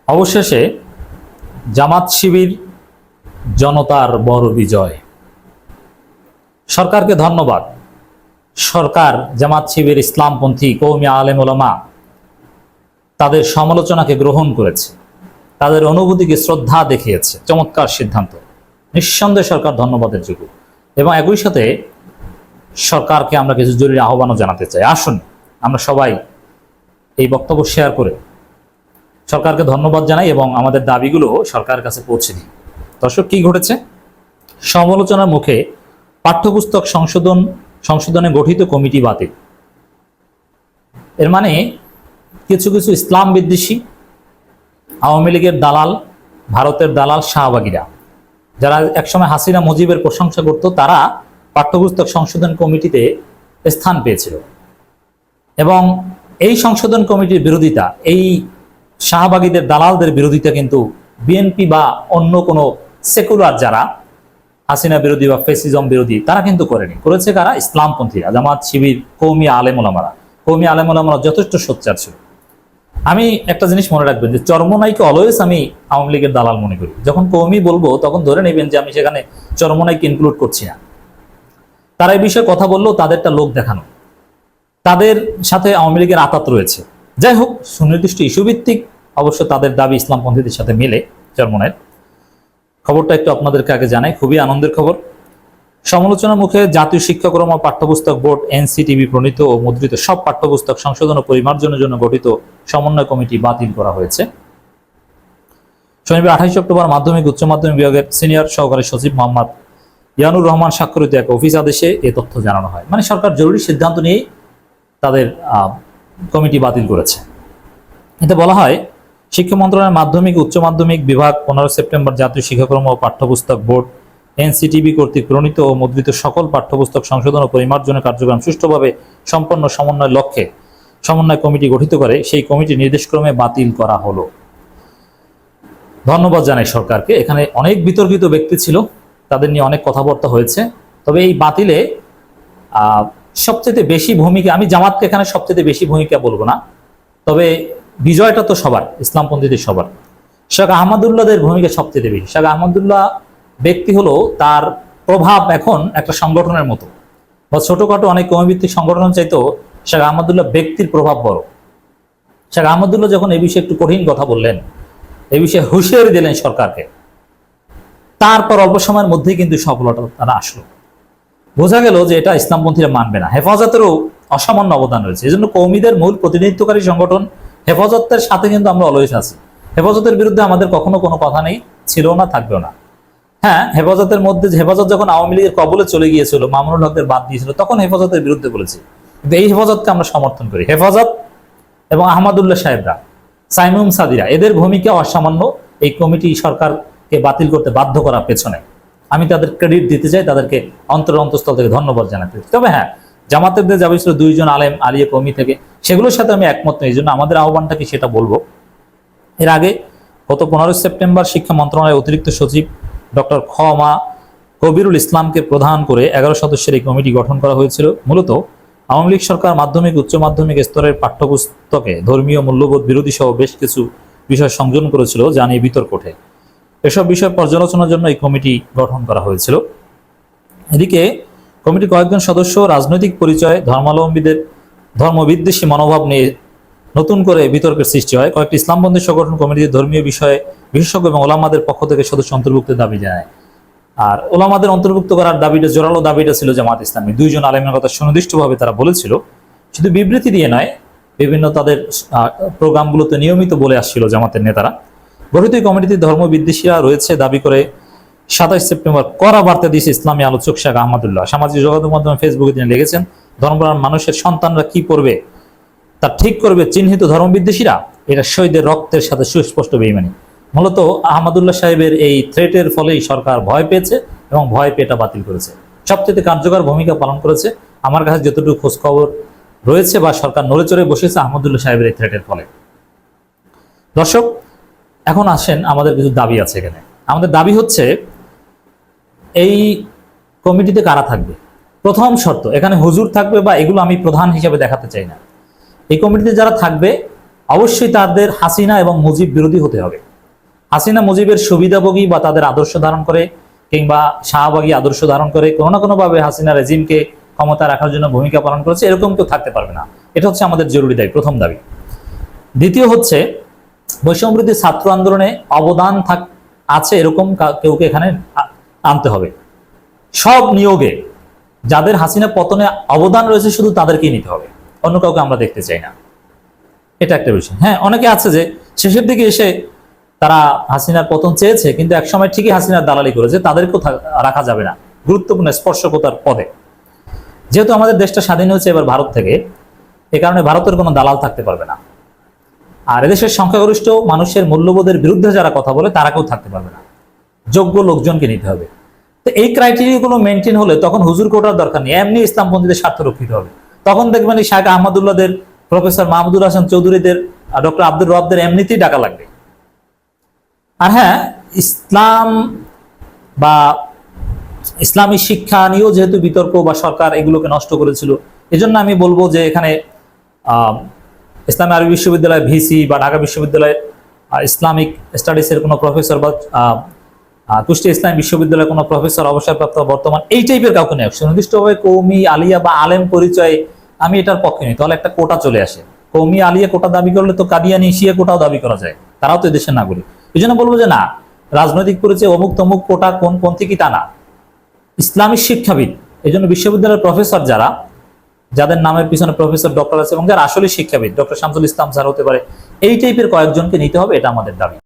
অবশেষে জামাত শিবির জনতার বড় বিজয়। সরকারকে ধন্যবাদ। সরকার জামাত শিবির ইসলামপন্থী কওমি আলেম ওলামা তাদের সমালোচনাকে গ্রহণ করেছে, তাদের অনুভূতিকে শ্রদ্ধা দেখিয়েছে। চমৎকার সিদ্ধান্ত। নিঃসন্দেহে সরকার ধন্যবাদের যোগ্য। এবং একই সাথে সরকারকে আমরা কিছু জরুরি আহ্বানও জানাতে চাই। আসুন আমরা সবাই এই বক্তব্য শেয়ার করে সরকারকে ধন্যবাদ জানাই এবং আমাদের দাবিগুলো সরকারের কাছে পৌঁছে দিই। দর্শক, কি ঘটেছে? সমালোচনার মুখে পাঠ্যপুস্তক সংশোধনে গঠিত কমিটি বাতিল। এর মানে কিছু কিছু ইসলাম বিদ্বেষী আওয়ামী লীগের দালাল, ভারতের দালাল শাহবাগীরা, যারা একসময় হাসিনা মুজিবের প্রশংসা করত, তারা পাঠ্যপুস্তক সংশোধন কমিটিতে স্থান পেয়েছিল। এবং এই সংশোধন কমিটির বিরোধিতা, এই শাহবাগীদের দালালদের বিরোধিতা কিন্তু বিএনপি বা অন্য কোনো সেকুলার যারা হাসিনা বিরোধী বা ফেসিজম বিরোধী তারা কিন্তু করেনি। করেছে কারা? ইসলামপন্থীরা, জামাত শিবির, কওমি আলেম ওলামারা। কওমি আলেম ওলামারা যথেষ্ট সোচ্চার ছিল। আমি একটা জিনিস মনে রাখবেন যে চরমোনাইকে অলওয়েজ আমি আওয়ামী লীগের দালাল মনে করি। যখন কওমি বলবো তখন ধরে নেবেন যে আমি সেখানে চরমোনাইকে ইনক্লুড করছি না। তারা এই বিষয়ে কথা বললেও তাদেরটা লোক দেখানো, তাদের সাথে আওয়ামী লীগের আতাত রয়েছে। যাই হোক, সুনির্দিষ্ট ইস্যু ভিত্তিক অবশ্য তাদের দাবি ইসলামপন্থীদের সাথে মিলে। চরমোনাইয়ের খবরটা একটু আপনাদেরকে আগে জানাই, খুবই আনন্দের খবর। সমালোচনার মুখে জাতীয় শিক্ষাক্রম ও পাঠ্যপুস্তক বোর্ড এনসিটিবি প্রণীত ও মুদ্রিত সব পাঠ্যপুস্তক সংশোধন ও পরিমার্জনের জন্য গঠিত সমন্বয় কমিটি বাতিল করা হয়েছে। শনিবার 28 অক্টোবর মাধ্যমিক উচ্চ মাধ্যমিক বিভাগের সিনিয়র সহকারী সচিব মোহাম্মদ ইয়ানুর রহমান স্বাক্ষরিত এক অফিস আদেশে এ তথ্য জানানো হয়। মানে সরকার জরুরি সিদ্ধান্ত নিয়েই তাদের কমিটি বাতিল করেছে। এতে বলা হয়, শিক্ষা মন্ত্রণালয়ের মাধ্যমিক উচ্চ মাধ্যমিক বিভাগ 15 সেপ্টেম্বর জাতীয় শিক্ষাক্রম ও পাঠ্যপুস্তক বোর্ড এনসিটিবি কর্তৃক প্রণীত ও মুদ্রিত সকল পাঠ্যপুস্তক সংশোধন ও পরিমার্জনের কার্যক্রম সুষ্ঠুভাবে সম্পন্ন সমন্বয়ের লক্ষ্যে সমন্বয় কমিটি গঠিত করে সেই কমিটির নির্দেশক্রমে বাতিল করা হলো। ধন্যবাদ জানাই সরকারকে। এখানে অনেক বিতর্কিত ব্যক্তি ছিল, তাদের নিয়ে অনেক কথাবার্তা হয়েছে। তবে এই বাতিলে সবচেয়ে বেশি ভূমিকা, আমি জামাতকে এখানে সবচেয়ে বেশি ভূমিকা বলবো না, তবে বিজয়টা তো সবার, ইসলামপন্থীদের সবার। শেখ আহমদুল্লাহদের ভূমিকা সবচেয়ে বেশি। শেখ আহমদুল্লাহ ব্যক্তি হলো, তার প্রভাব এখন একটা সংগঠনের মতো, বা ছোটখাটো অনেক কর্মভিত্তিক সংগঠন চাইতেও শেখ আহমদুল্লাহ ব্যক্তির প্রভাব বড়। শেখ আহমদুল্লাহ যখন এই বিষয়ে একটু কঠিন কথা বললেন, এই বিষয়ে হুঁশিয়ারি দিলেন সরকারকে, তারপর অল্প সময়ের মধ্যেই কিন্তু সফলতা তারা আসলো। বোঝা গেল যে এটা ইসলামপন্থীরা মানবে না। হেফাজতেরও অসামান্য অবদান রয়েছে। এই জন্য কওমিদের মূল প্রতিনিধিত্বকারী সংগঠন হেফাজতের সাথে কিন্তু আমরা অলওয়েজ আছি। হেফাজতের বিরুদ্ধে আমাদের কখনো কোনো কথা নেই, ছিল না, থাকবেও না। হ্যাঁ, হেফাজতের মধ্যে, হেফাজত যখন আওয়ামী লীগের কবলে চলে গিয়েছিল, মামুনুল হকদের বাদ দিয়েছিল, তখন হেফাজতের বিরুদ্ধে বলেছি। কিন্তু এই হেফাজতকে আমরা সমর্থন করি। হেফাজত এবং আহমদুল্লাহ সাহেবরা, সাইমুম সাদিরা, এদের ভূমিকা অসামান্য এই কমিটি সরকারকে বাতিল করতে বাধ্য করার পেছনে। আমি তাদের ক্রেডিট দিতে চাই, তাদেরকে অন্তঃস্থল থেকে ধন্যবাদ জানাতে চাই। তবে হ্যাঁ, জামাতের যে যাবে ছিল 2 জন আলেম আলিয়া কওমি থেকে, সেগুলোর সাথে আমি একমত নই। এই জন্য আমাদের আহ্বানটা কি সেটা বলবো। এর আগে গত 15 সেপ্টেম্বর শিক্ষা মন্ত্রণালয়ের অতিরিক্ত সচিব ডক্টর খমা কবিরুল ইসলামকে প্রধান করে 11 সদস্যের এই কমিটি গঠন করা হয়েছিল। মূলত আওয়ামী লীগ সরকার মাধ্যমিক উচ্চ মাধ্যমিক স্তরের পাঠ্যপুস্তকে ধর্মীয় মূল্যবোধ বিরোধী সহ বেশ কিছু বিষয় সংযোজন করেছিল, যা নিয়ে বিতর্ক ওঠে। এসব বিষয় পর্যালোচনার জন্য এই কমিটি গঠন করা হয়েছিল। এদিকে কমিটির কয়েকজন সদস্য রাজনৈতিক পরিচয়, ধর্মাবলম্বীদের ধর্মবিদ্বেষী মনোভাব নিয়ে নতুন করে বিতর্কের সৃষ্টি হয়। কয়েকটি ইসলামপন্থী সংগঠন কমিটির ধর্মীয় বিষয়ে বিশেষজ্ঞ এবং ওলামাদের পক্ষ থেকে সদস্য অন্তর্ভুক্তের দাবি জানায়। আর ওলামাদের অন্তর্ভুক্ত করার দাবিটা, জোরালো দাবিটা ছিল জামাত ইসলামী। 2 জন আলেমের কথা সুনির্দিষ্টভাবে তারা বলেছিল, শুধু বিবৃতি দিয়ে নয়, বিভিন্ন তাদের প্রোগ্রামগুলোতে নিয়মিত বলে আসছিল জামাতের নেতারা। গঠিত কমিটিতে ধর্মবিদ্বেষীরা রয়েছে দাবি করে 27 সেপ্টেম্বর কড়া বার্তা দিয়েছে ইসলামী আলোচক শেখ আহমদুল্লাহ। সামাজিক যোগাযোগ মাধ্যমে ফেসবুকে তিনি লিখেছেন, ধর্মপ্রাণ মানুষের সন্তানরা কি করবে তা ঠিক করবে চিহ্নিত ধর্মবিদ্বেষীরা। এটা শহীদের রক্তের সাথে সুস্পষ্ট বেঈমানি। মূলত আহমদুল্লাহ সাহেবের এই থ্রেটের ফলেই সরকার ভয় পেয়েছে এবং ভয় পেয়ে এটা বাতিল করেছে। সবচেয়ে কার্যকর ভূমিকা পালন করেছে আমার কাছে যতটুকু খোঁজ খবর রয়েছে, বা সরকার নড়েচড়ে বসেছে আহমদুল্লাহ সাহেবের এই থ্রেটের ফলে। দর্শক, এখন আসেন, আমাদের কিছু দাবি আছে এখানে। আমাদের দাবি হচ্ছে, এই কমিটিতে কারা থাকবে? প্রথম শর্ত, এখানে হুজুর থাকবে বা এগুলো আমি প্রধান হিসেবে দেখাতে চাই না। এই কমিটিতে যারা থাকবে অবশ্যই তাদের হাসিনা এবং মুজিব বিরোধী হতে হবে। হাসিনা মুজিবের সুবিধাভোগী বা তাদের আদর্শ ধারণ করে কিংবা শাহবাগী আদর্শ ধারণ করে কোনো না কোনোভাবে হাসিনা রেজিমকে ক্ষমতা রাখার জন্য ভূমিকা পালন করেছে, এরকম কেউ থাকতে পারবে না। এটা হচ্ছে আমাদের জরুরি দাবি, প্রথম দাবি। দ্বিতীয় হচ্ছে বৈষম্যবিরোধী ছাত্র আন্দোলনে অবদান আছে এরকম কেউকে এখানে আনতে হবে। সব নিয়োগে যাদের হাসিনা পতনে অবদান রয়েছে শুধু তাদেরকেই নিতে হবে, অন্য কাউকে আমরা দেখতে চাই না। এটা একটা বিষয়। হ্যাঁ, অনেকে আছে যে শেষের দিকে এসে তারা হাসিনার পতন চেয়েছে কিন্তু একসময় ঠিকই হাসিনার দালালি করেছে, তাদেরকেও রাখা যাবে না গুরুত্বপূর্ণ স্পর্শকতার পদে। যেহেতু আমাদের দেশটা স্বাধীন হয়েছে এবার ভারত থেকে, এ কারণে ভারতের কোনো দালাল থাকতে পারবে না। আর এদেশের সংখ্যাগরিষ্ঠ মানুষের মূল্যবোধের বিরুদ্ধে যারা কথা বলে তারা কেউ থাকতে পারবে না, যোগ্য লোকজনকে নিতে হবে। তো এই ক্রাইটেরিয়াগুলো মেনটেন হলে তখন হুজুর কোটার দরকার নেই, এমনি ইসলামপন্থীদের স্বার্থ রক্ষিত হবে। তখন দেখবেন এই শাহ আহমদুল্লাহদের, প্রফেসর মাহমুদুল হাসান চৌধুরীদের, ডক্টর আব্দুর রবদের এমনিতেই ডাকা লাগবে। আর হ্যাঁ, ইসলাম বা ইসলামী শিক্ষা নিয়েও যেহেতু বিতর্ক বা সরকার এগুলোকে নষ্ট করেছিল, এজন্য আমি বলবো যে এখানে ইসলামী আরবি বিশ্ববিদ্যালয় ভিসি বা ঢাকা বিশ্ববিদ্যালয়ের ইসলামিক স্টাডিজের কোনো প্রফেসর বা কুষ্টিয়া ইসলামী বিশ্ববিদ্যালয়ের কোনো প্রফেসর অবসরপ্রাপ্ত বর্তমান এই টাইপের কাউকে নেই, সুনির্দিষ্টভাবে কৌমি আলিয়া বা আলেম পরিচয় আমি এটার পক্ষে নেই। তাহলে একটা কোটা চলে আসে, কৌমি আলিয়া কোটা দাবি করলে তো কাদিয়ানি শিয়া কোটাও দাবি করা যায়, তারাও তো দেশের নাগরিক। এই জন্য বলবো যে না, রাজনৈতিক পরিচয় অমুক তমুক কোটা কোন পন্থী কি তা না, ইসলামিক শিক্ষাবিদ। এই জন্য বিশ্ববিদ্যালয়ের প্রফেসর যাদের নামের পিছনে প্রফেসর ডক্টর আছে এবং যারা আসলে শিক্ষাবিদ, ডক্টর শামসুল ইসলাম স্যার হতে পারে, এই টাইপের কয়েকজনকে নিতে হবে, এটা আমাদের দাবি।